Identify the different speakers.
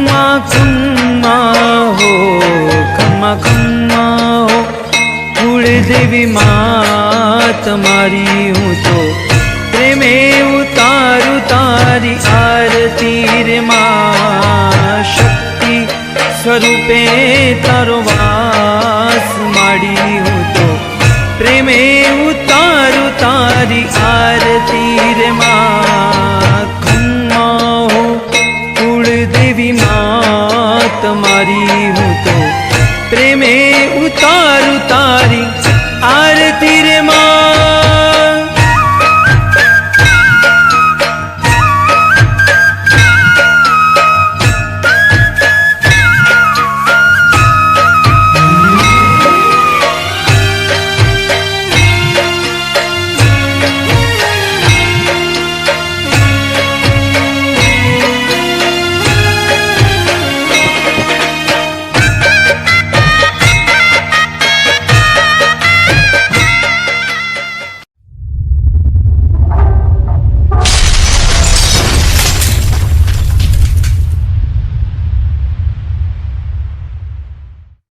Speaker 1: खम्मा खम्मा हो, खम्मा खम्मा हो। कुलदेवी माँ तमारी हूँ तो प्रेमे उतारू तारी आरती रे माँ। शक्ति स्वरूपे तारो वास माड़ी हूँ तो प्रेमे उतारू तारी आरती रे माँ। खम्मा हो कुलदेवी माँ तमारी हूँ तो प्रेमे उतारू तारी आरती रे माँ।